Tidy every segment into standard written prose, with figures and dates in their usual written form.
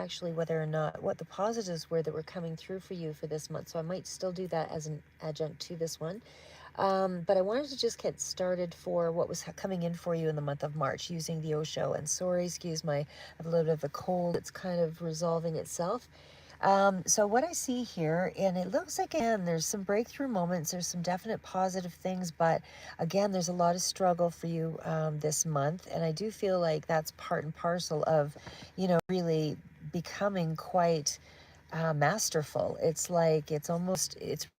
actually whether or not what the positives were that were coming through for you for this month. So I might still do that as an adjunct to this one. But I wanted to just get started for what was coming in for you in the month of March using the Osho. And sorry, excuse my, I have a little bit of a cold. It's kind of resolving itself. So what I see here, and it looks like, again, there's some breakthrough moments, there's some definite positive things, but again, there's a lot of struggle for you this month. And I do feel like that's part and parcel of, really becoming quite masterful. It's like, it's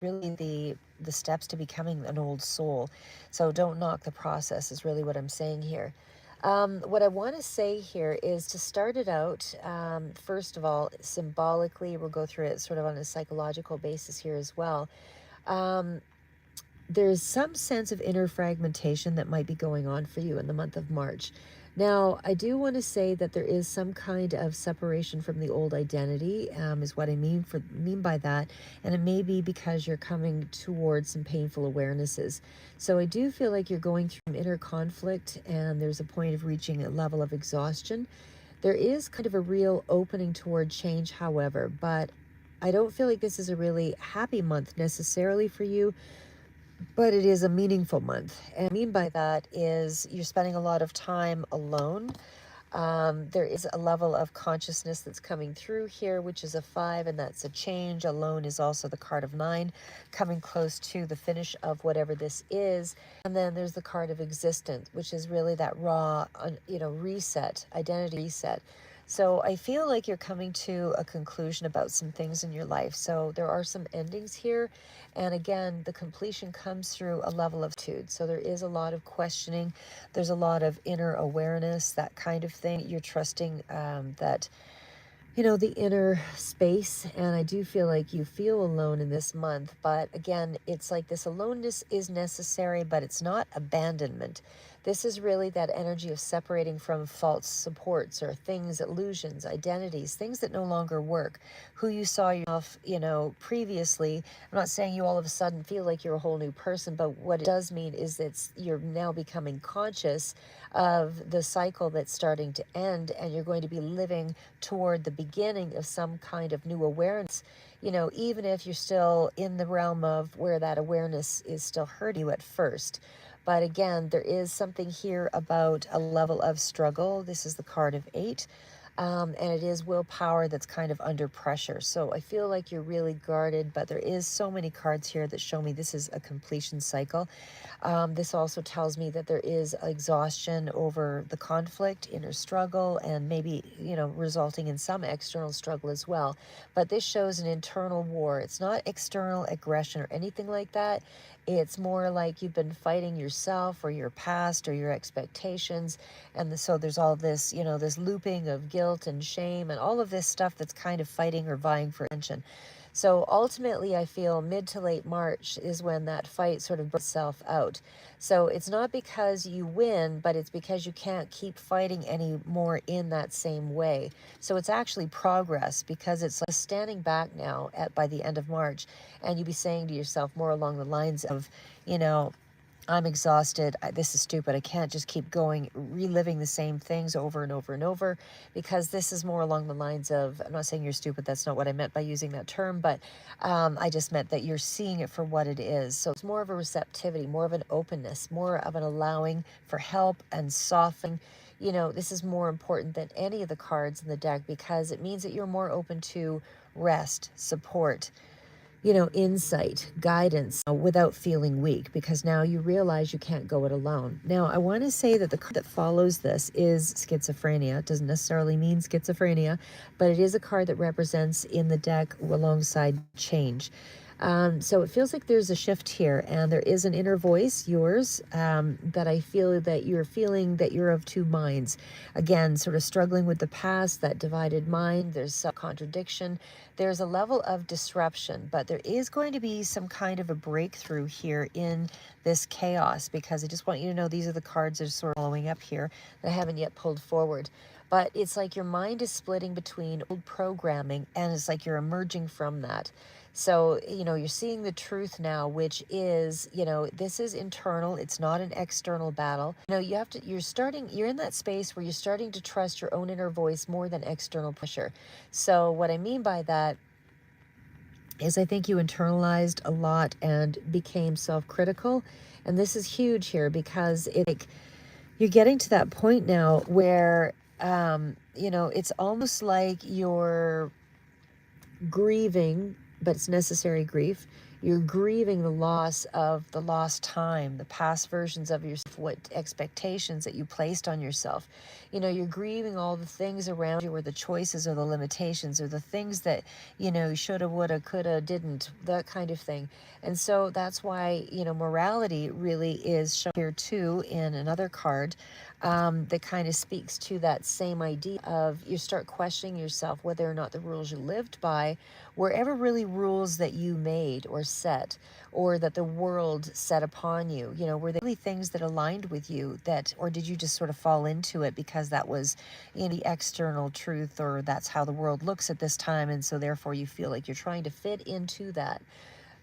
really the steps to becoming an old soul. So don't knock the process is really what I'm saying here. What I want to say here is to start it out, first of all, symbolically, we'll go through it sort of on a psychological basis here as well. Um, there's some sense of inner fragmentation that might be going on for you in the month of March. Now, I do want to say that there is some kind of separation from the old identity, is what I mean by that, and it may be because you're coming towards some painful awarenesses. So I do feel like you're going through inner conflict, and there's a point of reaching a level of exhaustion. There is kind of a real opening toward change, however, but I don't feel like this is a really happy month necessarily for you, but it is a meaningful month. And what I mean by that is you're spending a lot of time alone. There is a level of consciousness that's coming through here, which is a 5, and that's a change. Alone is also the card of 9, coming close to the finish of whatever this is. And then there's the card of existence, which is really that raw, reset, identity reset. So I feel like you're coming to a conclusion about some things in your life. So there are some endings here. And again, the completion comes through a level of tude. So there is a lot of questioning. There's a lot of inner awareness, that kind of thing. You're trusting that the inner space. And I do feel like you feel alone in this month. But again, it's like this aloneness is necessary, but it's not abandonment. This is really that energy of separating from false supports or things, illusions, identities, things that no longer work, who you saw yourself, previously. I'm not saying you all of a sudden feel like you're a whole new person, but what it does mean is that you're now becoming conscious of the cycle that's starting to end, and you're going to be living toward the beginning of some kind of new awareness, even if you're still in the realm of where that awareness is still hurting you at first. But again, there is something here about a level of struggle. This is the card of 8. And it is willpower that's kind of under pressure. So I feel like you're really guarded, but there is so many cards here that show me this is a completion cycle. This also tells me that there is exhaustion over the conflict, inner struggle, and maybe, resulting in some external struggle as well. But this shows an internal war. It's not external aggression or anything like that. It's more like you've been fighting yourself or your past or your expectations. And so there's all this, this looping of guilt and shame and all of this stuff that's kind of fighting or vying for attention. So ultimately, I feel mid to late March is when that fight sort of bursts itself out. So it's not because you win, but it's because you can't keep fighting anymore in that same way. So it's actually progress, because it's like standing back now by the end of March, and you be saying to yourself more along the lines of, I'm exhausted. This is stupid. I can't just keep going, reliving the same things over and over and over, because this is more along the lines of, I'm not saying you're stupid. That's not what I meant by using that term, but I just meant that you're seeing it for what it is. So it's more of a receptivity, more of an openness, more of an allowing for help and softening. This is more important than any of the cards in the deck, because it means that you're more open to rest, support, insight, guidance, without feeling weak, because now you realize you can't go it alone. Now, I want to say that the card that follows this is schizophrenia. It doesn't necessarily mean schizophrenia, but it is a card that represents in the deck alongside change. So it feels like there's a shift here, and there is an inner voice, yours, that I feel that you're feeling that you're of two minds. Again, sort of struggling with the past, that divided mind. There's some contradiction. There's a level of disruption, but there is going to be some kind of a breakthrough here in this chaos, because I just want you to know these are the cards that are sort of following up here that I haven't yet pulled forward. but it's like your mind is splitting between old programming, and it's like you're emerging from that. So, you're seeing the truth now, which is, this is internal. It's not an external battle. You're in that space where you're starting to trust your own inner voice more than external pressure. So what I mean by that is I think you internalized a lot and became self-critical. And this is huge here because you're getting to that point now where, it's almost like you're grieving, but it's necessary grief. You're grieving the loss of the lost time, the past versions of yourself, what expectations that you placed on yourself. You're grieving all the things around you, or the choices or the limitations or the things that, shoulda, woulda, coulda, didn't, that kind of thing. And so that's why, morality really is shown here too in another card, that kind of speaks to that same idea of you start questioning yourself whether or not the rules you lived by were ever really rules that you made or set, or that the world set upon you. Were they really things that aligned with you, or did you just sort of fall into it because that was the external truth, or that's how the world looks at this time, and so therefore you feel like you're trying to fit into that,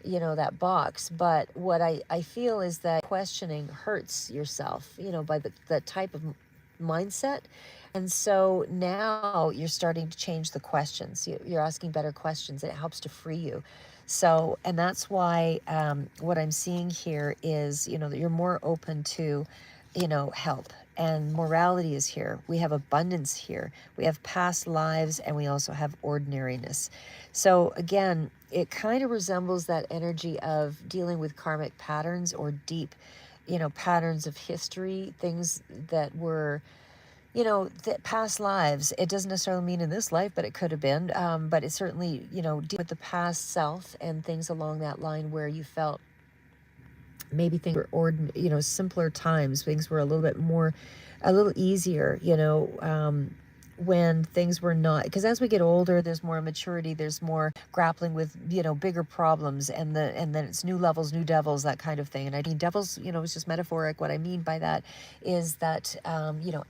that box. But what I feel is that questioning hurts yourself, by the type of mindset. And so now you're starting to change the questions. You're asking better questions, and it helps to free you. So, and that's why what I'm seeing here is, that you're more open to, help. And morality is here. We have abundance here. We have past lives, and we also have ordinariness. So again, it kind of resembles that energy of dealing with karmic patterns, or deep, patterns of history, things that were, past lives. It doesn't necessarily mean in this life, but it could have been. But it certainly, deal with the past self and things along that line where you felt maybe things were simpler times. Things were a little easier, when things were not, because as we get older, there's more maturity, there's more grappling with, bigger problems, and then it's new levels, new devils, that kind of thing. And I mean, devils, it's just metaphoric. What I mean by that is that,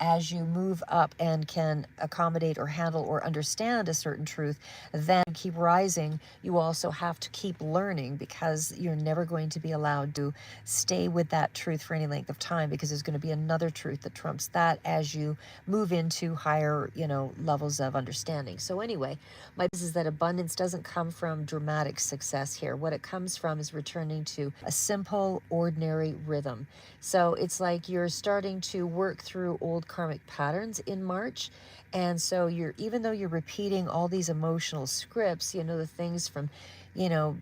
as you move up and can accommodate or handle or understand a certain truth, then keep rising. You also have to keep learning, because you're never going to be allowed to stay with that truth for any length of time, because there's going to be another truth that trumps that as you move into higher, levels of understanding. So anyway, my business is that abundance doesn't come from dramatic success here. What it comes from is returning to a simple, ordinary rhythm. So it's like you're starting to work through old karmic patterns in March. And so even though you're repeating all these emotional scripts, the things from, you know,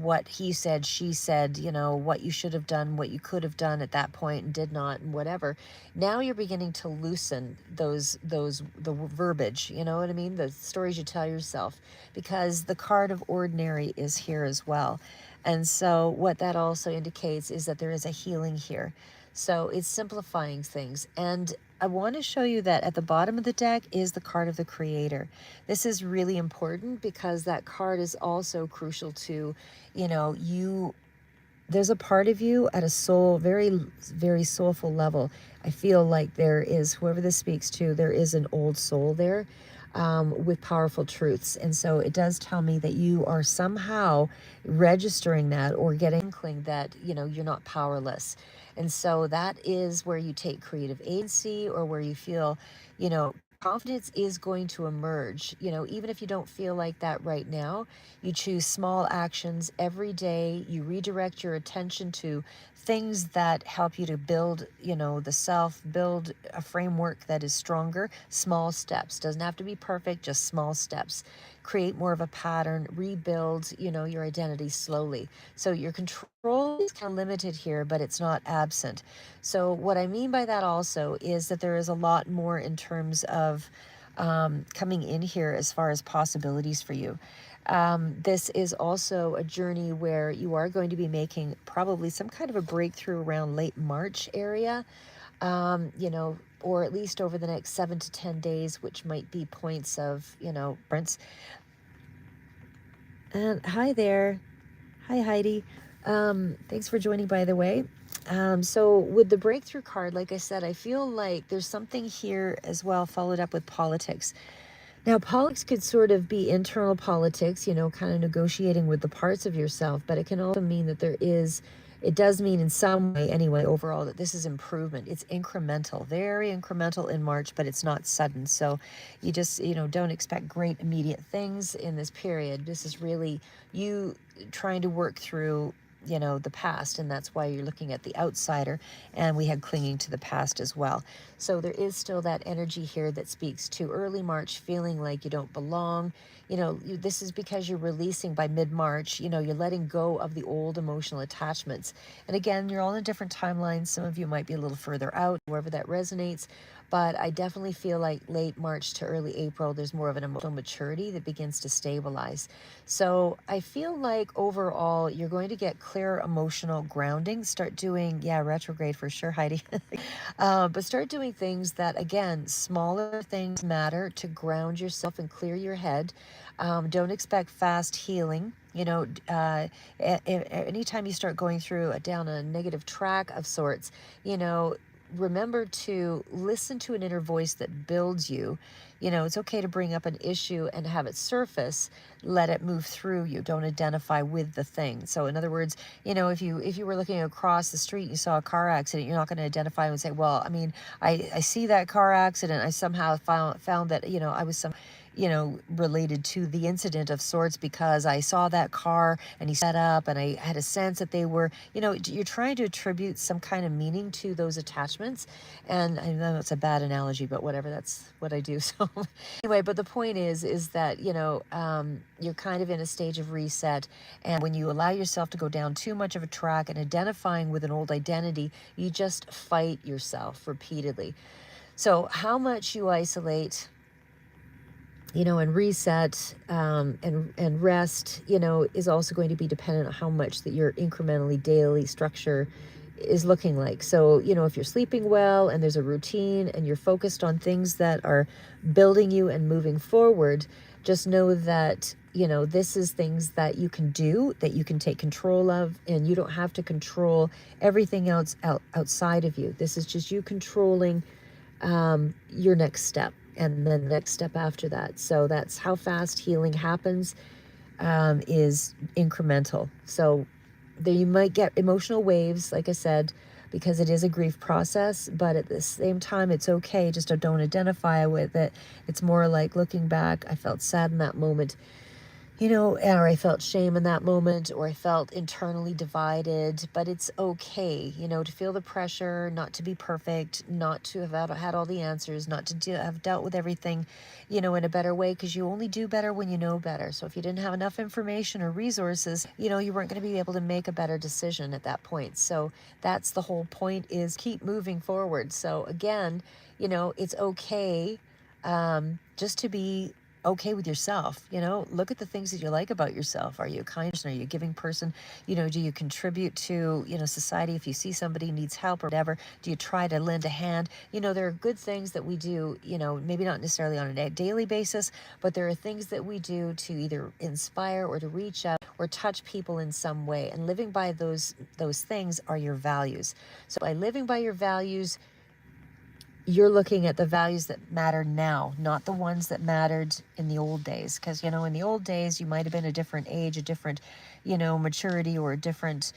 what he said, she said, what you should have done, what you could have done at that point and did not, and whatever. Now you're beginning to loosen the verbiage, you know what I mean? The stories you tell yourself, because the card of ordinary is here as well. And so what that also indicates is that there is a healing here. So it's simplifying things. And I want to show you that at the bottom of the deck is the card of the creator. This is really important because that card is also crucial to, there's a part of you at a soul, very, very soulful level. I feel like there is, whoever this speaks to, there is an old soul there, with powerful truths. And so it does tell me that you are somehow registering that, or getting inkling that, you're not powerless. And so that is where you take creative agency, or where you feel, confidence is going to emerge. Even if you don't feel like that right now, you choose small actions every day. You redirect your attention to things that help you to build, the self, build a framework that is stronger. Small steps. Doesn't have to be perfect, just small steps. Create more of a pattern, rebuild, your identity slowly. So your control is kind of limited here, but it's not absent. So what I mean by that also is that there is a lot more in terms of coming in here as far as possibilities for you. This is also a journey where you are going to be making probably some kind of a breakthrough around late March area, or at least over the next 7 to 10 days, which might be points of, difference. And hi there. Hi, Heidi. Thanks for joining, by the way. So with the breakthrough card, like I said, I feel like there's something here as well followed up with politics. Now, politics could sort of be internal politics, kind of negotiating with the parts of yourself, but it can also mean that it does mean in some way anyway, overall, that this is improvement. It's incremental, very incremental in March, but it's not sudden. So you just, don't expect great immediate things in this period. This is really you trying to work through the past, and that's why you're looking at the outsider, and we had clinging to the past as well. So there is still that energy here that speaks to early March, feeling like you don't belong. This is because you're releasing by mid-March. You're letting go of the old emotional attachments. And again, you're all in different timelines. Some of you might be a little further out, wherever that resonates. But I definitely feel like late March to early April, there's more of an emotional maturity that begins to stabilize. So I feel like overall, you're going to get clearer emotional grounding. Start doing, yeah, retrograde for sure, Heidi. But start doing things that, again, smaller things matter to ground yourself and clear your head. Don't expect fast healing. Anytime you start going down a negative track of sorts, remember to listen to an inner voice that builds you. It's okay to bring up an issue and have it surface. Let it move through you. Don't identify with the thing. So in other words, if you were looking across the street and you saw a car accident, you're not going to identify and say, well, I mean, I see that car accident. I somehow found that, I was related to the incident of sorts because I saw that car and he set up and I had a sense that they were, you're trying to attribute some kind of meaning to those attachments. And I know it's a bad analogy, but whatever, that's what I do. So anyway, but the point is that, you're kind of in a stage of reset. And when you allow yourself to go down too much of a track and identifying with an old identity, you just fight yourself repeatedly. So how much you isolate, and reset, and rest, is also going to be dependent on how much that your incrementally daily structure is looking like. So, if you're sleeping well and there's a routine and you're focused on things that are building you and moving forward, just know that, this is things that you can do, that you can take control of, and you don't have to control everything else outside of you. This is just you controlling your next step and then the next step after that. So that's how fast healing happens, is incremental. So there you might get emotional waves, like I said, because it is a grief process, but at the same time, it's okay. Just don't identify with it. It's more like looking back, I felt sad in that moment, or I felt shame in that moment, or I felt internally divided, but it's okay, to feel the pressure, not to be perfect, not to have had all the answers, not to have dealt with everything, in a better way, because you only do better when you know better. So if you didn't have enough information or resources, you weren't going to be able to make a better decision at that point. So that's the whole point, is keep moving forward. So again, it's okay, just to be okay with yourself. Look at the things that you like about yourself. Are you a kind person? Are you a giving person? Do you contribute to society? If you see somebody needs help or whatever, do you try to lend a hand? There are good things that we do, maybe not necessarily on a daily basis, but there are things that we do to either inspire or to reach out or touch people in some way. And living by those things are your values. So by living by your values, you're looking at the values that matter now, not the ones that mattered in the old days. Because, in the old days, you might have been a different age, a different, maturity, or a different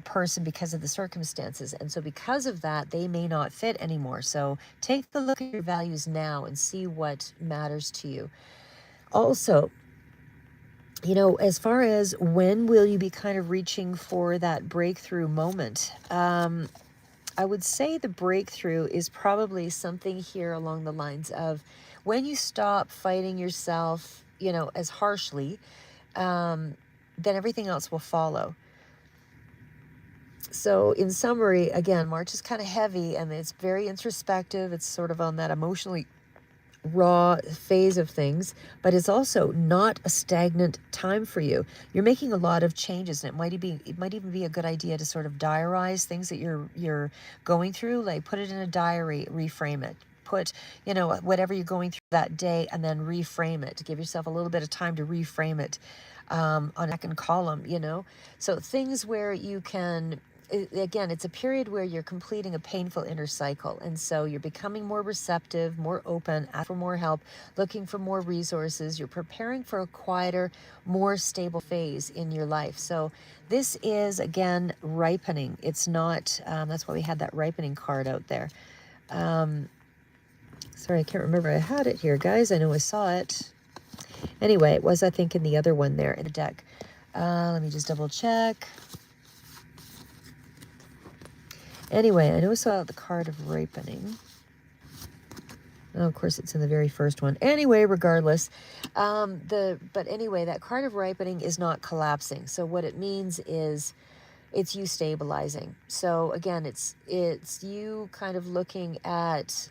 person because of the circumstances. And so because of that, they may not fit anymore. So take a look at your values now and see what matters to you. Also, as far as when will you be kind of reaching for that breakthrough moment? I would say the breakthrough is probably something here along the lines of when you stop fighting yourself, as harshly, then everything else will follow. So in summary, again, March is kind of heavy and it's very introspective. It's sort of on that emotionally raw phase of things, but it's also not a stagnant time for you. You're making a lot of changes, and it might even be a good idea to sort of diarize things that you're going through. Like put it in a diary, reframe it. Put, whatever you're going through that day, and then reframe it. Give yourself a little bit of time to reframe it, on a second column. So things where you can again, it's a period where you're completing a painful inner cycle. And so you're becoming more receptive, more open, asking for more help, looking for more resources. You're preparing for a quieter, more stable phase in your life. So this is, again, ripening. It's not, that's why we had that ripening card out there. Sorry, I can't remember. I had it here, guys. I know I saw it. Anyway, it was, I think, in the other one there in the deck. Let me just double check. Anyway, I know I saw the card of ripening. Oh, of course, it's in the very first one. Anyway, regardless, but anyway, that card of ripening is not collapsing. So what it means is it's you stabilizing. So again, it's you kind of looking at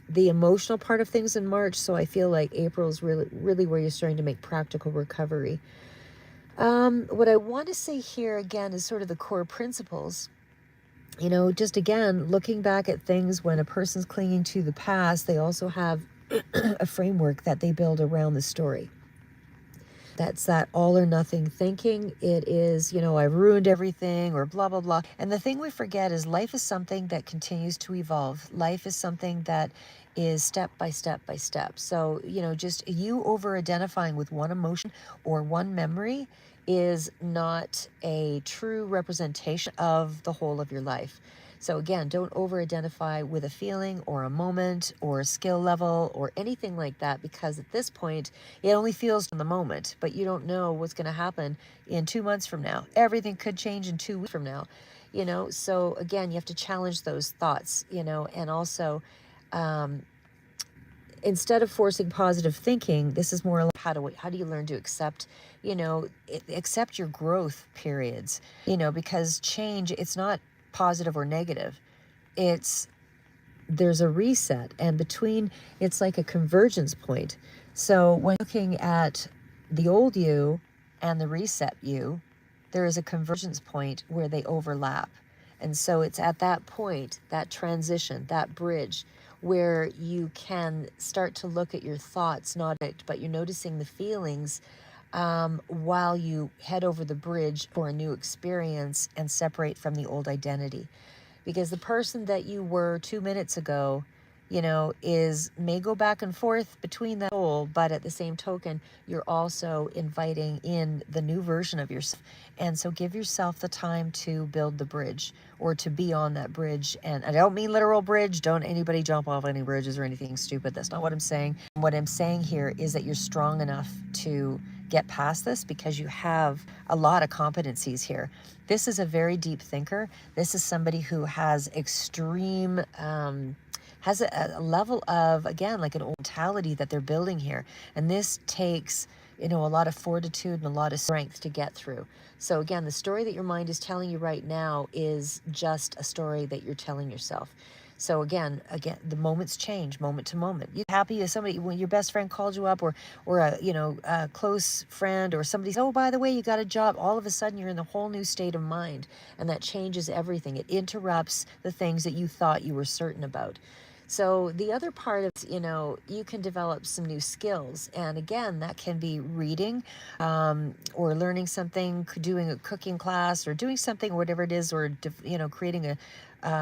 the emotional part of things in March. So I feel like April is really where you're starting to make practical recovery. What I want to say here again is sort of the core principles. You know, just again, looking back at things when a person's clinging to the past, they also have a framework that they build around the story. That's that all or nothing thinking. It is, you know, I ruined everything or blah, blah, blah. And the thing we forget is life is something that continues to evolve. Life is something that is step by step by step. So, you know, just you over identifying with one emotion or one memory is not a true representation of the whole of your life. So again, don't over-identify with a feeling or a moment or a skill level or anything like that, because at this point, it only feels in the moment, but you don't know what's going to happen in 2 months from now. Everything could change in 2 weeks from now, you know? So again, you have to challenge those thoughts, you know, and also, instead of forcing positive thinking, this is more like how do you learn to accept, you know, accept your growth periods, you know, because change, it's not positive or negative. There's a reset, and between, it's like a convergence point. So when looking at the old you and the reset you, there is a convergence point where they overlap. And so it's at that point, that transition, that bridge, where you can start to look at your thoughts, not it, but you're noticing the feelings while you head over the bridge for a new experience and separate from the old identity. Because the person that you were 2 minutes ago, you know, may go back and forth between that whole, but at the same token, you're also inviting in the new version of yourself. And so give yourself the time to build the bridge or to be on that bridge. And I don't mean literal bridge. Don't anybody jump off any bridges or anything stupid. That's not what I'm saying. What I'm saying here is that you're strong enough to get past this because you have a lot of competencies here. This is a very deep thinker. This is somebody who has extreme, has a level of, again, like an old mentality that they're building here. And this takes, you know, a lot of fortitude and a lot of strength to get through. So again, the story that your mind is telling you right now is just a story that you're telling yourself. So again, the moments change moment to moment. You're happy as somebody, when your best friend called you up, or a close friend, or somebody says, oh, by the way, you got a job. All of a sudden you're in a whole new state of mind, and that changes everything. It interrupts the things that you thought you were certain about. So the other part of, you know, you can develop some new skills. And again, that can be reading, or learning something, doing a cooking class, or doing something, or whatever it is, or, you know, creating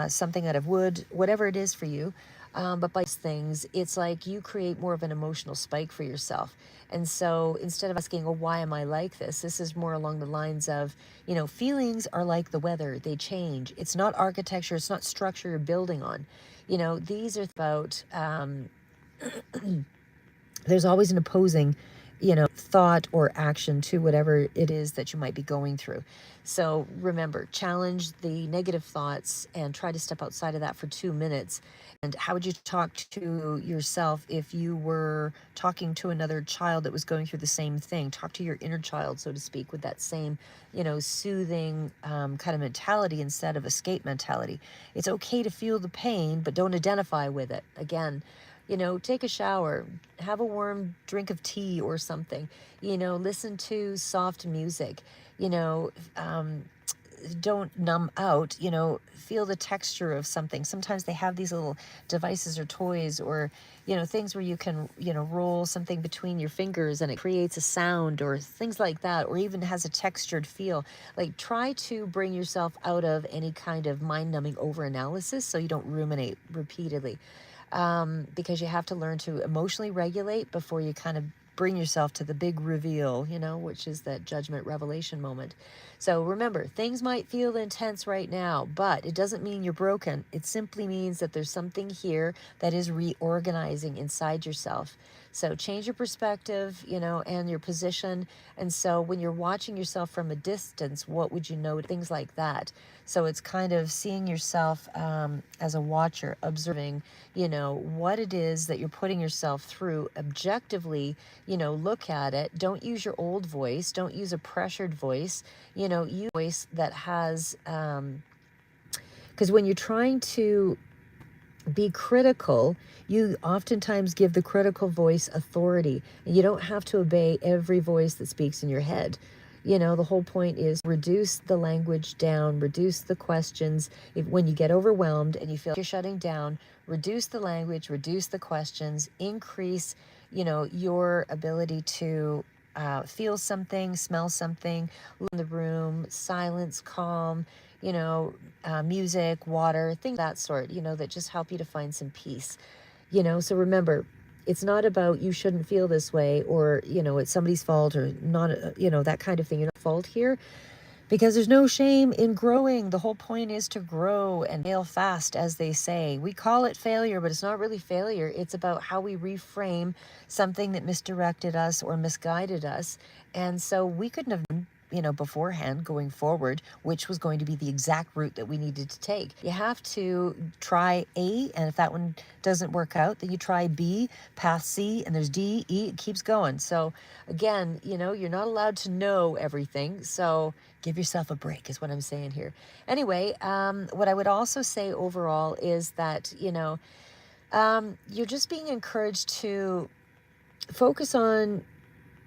something out of wood, whatever it is for you. But by things, it's like you create more of an emotional spike for yourself. And so instead of asking, oh, why am I like this? This is more along the lines of, you know, feelings are like the weather. They change. It's not architecture. It's not structure you're building on. You know, these are about, there's always an opposing, you know, thought or action to whatever it is that you might be going through. So remember, challenge the negative thoughts and try to step outside of that for 2 minutes. And how would you talk to yourself if you were talking to another child that was going through the same thing? Talk to your inner child, so to speak, with that same, you know, soothing kind of mentality instead of escape mentality. It's okay to feel the pain, but don't identify with it. Again, you know, take a shower, have a warm drink of tea or something, you know, listen to soft music, you know, don't numb out, feel the texture of something. Sometimes they have these little devices or toys or, things where you can, roll something between your fingers and it creates a sound or things like that, or even has a textured feel. Like, try to bring yourself out of any kind of mind numbing over analysis so you don't ruminate repeatedly. Because you have to learn to emotionally regulate before you kind of bring yourself to the big reveal, which is that judgment revelation moment. So remember, things might feel intense right now, but it doesn't mean you're broken. It simply means that there's something here that is reorganizing inside yourself. So change your perspective, and your position. And so when you're watching yourself from a distance, what would you know? Things like that. So it's kind of seeing yourself as a watcher, observing, what it is that you're putting yourself through objectively. Look at it. Don't use your old voice. Don't use a pressured voice. Use a voice that has, because when you're trying to be critical, you oftentimes give the critical voice authority. And you don't have to obey every voice that speaks in your head. The whole point is reduce the language down, reduce the questions. When you get overwhelmed and you feel you're shutting down, reduce the language, reduce the questions, increase, your ability to feel something, smell something, look in the room, silence, calm, music, water, things of that sort, that just help you to find some peace. So remember, it's not about you shouldn't feel this way or, it's somebody's fault or not, that kind of thing. You're not at fault here because there's no shame in growing. The whole point is to grow and fail fast, as they say. We call it failure, but it's not really failure. It's about how we reframe something that misdirected us or misguided us. And so we couldn't have beforehand going forward, which was going to be the exact route that we needed to take. You have to try A, and if that one doesn't work out, then you try B, path C, and there's D, E, it keeps going. So again, you're not allowed to know everything. So give yourself a break is what I'm saying here. Anyway, what I would also say overall is that, you're just being encouraged to focus on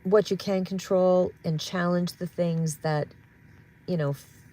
what you can control and challenge the things that,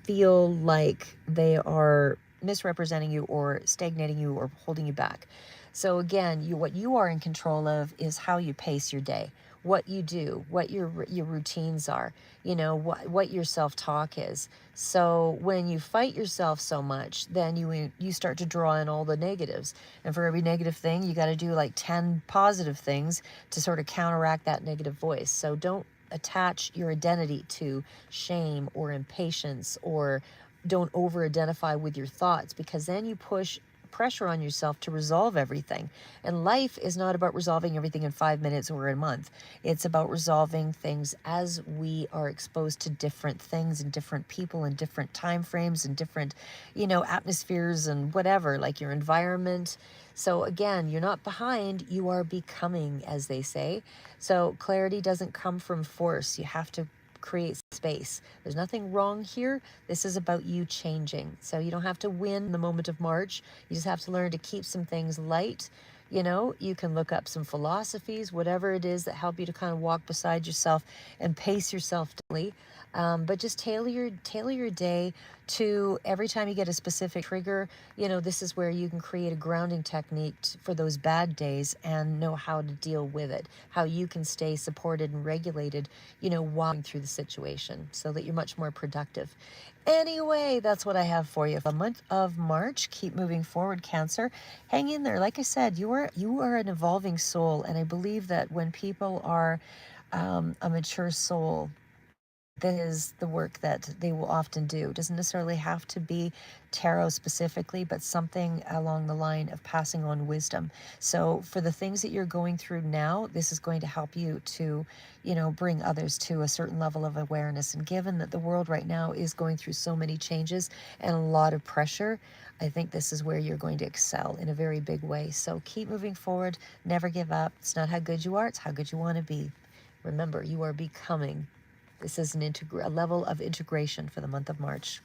feel like they are misrepresenting you or stagnating you or holding you back. So again, what you are in control of is how you pace your day, what you do, what your routines are, what your self-talk is. So when you fight yourself so much, then you start to draw in all the negatives. And for every negative thing, you got to do like 10 positive things to sort of counteract that negative voice. So don't attach your identity to shame or impatience, or don't over-identify with your thoughts, because then you push pressure on yourself to resolve everything. And life is not about resolving everything in 5 minutes or a month. It's about resolving things as we are exposed to different things and different people and different time frames and different, atmospheres and whatever, like your environment. So again, you're not behind, you are becoming, as they say. So clarity doesn't come from force. You have to create space. There's nothing wrong here. This is about you changing. So you don't have to win in the moment of March. You just have to learn to keep some things light. You can look up some philosophies, whatever it is that help you to kind of walk beside yourself and pace yourself daily. But just tailor your day to every time you get a specific trigger. This is where you can create a grounding technique for those bad days and know how to deal with it, how you can stay supported and regulated, walking through the situation so that you're much more productive. Anyway, that's what I have for you. The month of March, keep moving forward, Cancer. Hang in there. Like I said, you are an evolving soul, and I believe that when people are a mature soul, that is the work that they will often do. It doesn't necessarily have to be tarot specifically, but something along the line of passing on wisdom. So for the things that you're going through now, this is going to help you to, bring others to a certain level of awareness. And given that the world right now is going through so many changes and a lot of pressure, I think this is where you're going to excel in a very big way. So keep moving forward. Never give up. It's not how good you are. It's how good you want to be. Remember, you are becoming. This is a level of integration for the month of March.